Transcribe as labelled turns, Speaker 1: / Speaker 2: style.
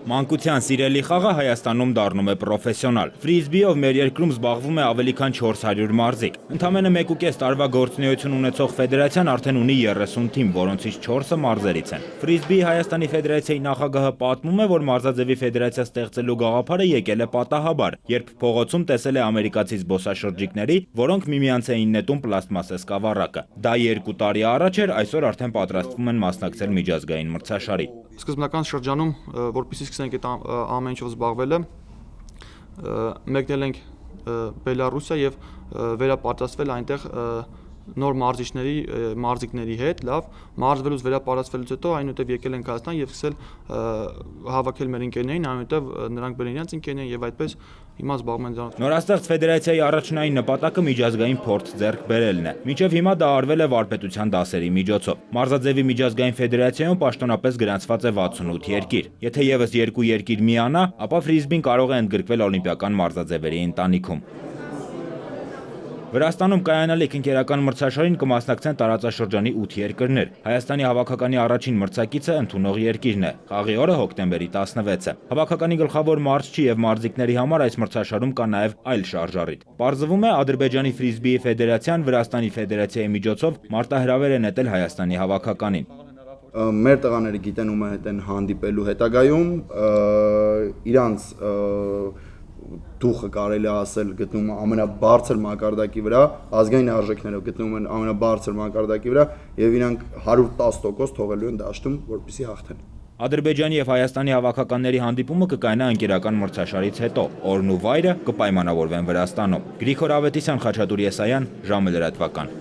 Speaker 1: Մանկության սիրելի խաղը Հայաստանում դառնում է պրոֆեսիոնալ։ Ֆրիզբիով մեր երկրում զբաղվում է ավելի քան 400 մարզիկ։ Ընդամենը 1.5 տարվա գործունեություն ունեցող ֆեդերացիան արդեն ունի 30 թիմ, որոնցից 4-ը մարզերից են։ Ֆրիզբիի Հայաստանի ֆեդերացիայի նախագահը պատմում է, որ մարզաձևի ֆեդերացիա ստեղծելու գաղափարը եկել է պատահաբար, երբ փողոցում տեսել է ամերիկացի զբոսաշրջիկների, որոնք միմյանց էին նետում պլաստմասե սկավառակը։ Դա 2 տարի առաջ էր, այսօր արդեն պատրաստվում են մասնակցել միջազգային մրցաշարի։
Speaker 2: Սկզբնական շրջանում, որպեսզի սկսենք այդ ամեն ինչով զբաղվելը, մեկնել ենք Բելարուսիա եւ վերապատրաստվել այնտեղ նոր մարզիկների հետ, լավ, մարզվելուց վերապատրաստվելուց հետո այնուհետև եկել ենք Հայաստան եւ սկսել հավաքել մեր ընկերներին, այնուհետև նրանք բերել իրենց ընկերներին եւ այդպես հիմա զբաղվում են դրանով։
Speaker 1: Նորաստեղծ ֆեդերացիայի առաջնային նպատակը միջազգային փորձ ձեռք բերելն է։ Մինչև հիմա դա արվել է վարպետության դասերի միջոցով։ Մարզաձևի միջազգային ֆեդերացիայում պաշտոնապես գրանցված է 68 երկիր։ Եթե եւս 2 երկիր միանա, ապա ֆրիզբին կարող է ընդգրկվել օլիմպիական մարզաձևերի ընտանիքում։ Վրաստանում կայանալիք ընկերական մրցաշարին կմասնակցեն տարածաշրջանի 8 երկրներ։ Հայաստանի հավաքականի առաջին մրցակիցը ընդունող երկիրն է։ Խաղի օրը հոկտեմբերի 16-ը։ Հավաքականի գլխավոր մարզչի եւ մարզիկների համար այս մրցաշարում կա նաեւ այլ շարժառիթ։ Պարզվում է, Ադրբեջանի ֆրիզբիի ֆեդերացիան Վրաստանի ֆեդերացիայի միջոցով մարտահրավեր է նետել Հայաստանի հավաքականին։
Speaker 3: Մեր տղաները գիտեն ում հետ են հանդիպելու հետագայում, իրանց դուխը կարելի ասել գտնում ամենաբարձր մակարդակի վրա, ազգային արժեքները գտնում են ամենաբարձր մակարդակի վրա եւ իրանք 110% թողելու են դաշտում, որպեսզի հաղթեն։
Speaker 1: Ադրբեջանի եւ Հայաստանի հավաքականների հանդիպումը կկայանա ընկերական մրցաշարից հետո։ Օրն ու վայրը կպայմանավորվեն Վրաստանում։ Գրիգոր Ավետիսյան, Խաչատուր Եսայան, ժամը լրատվական։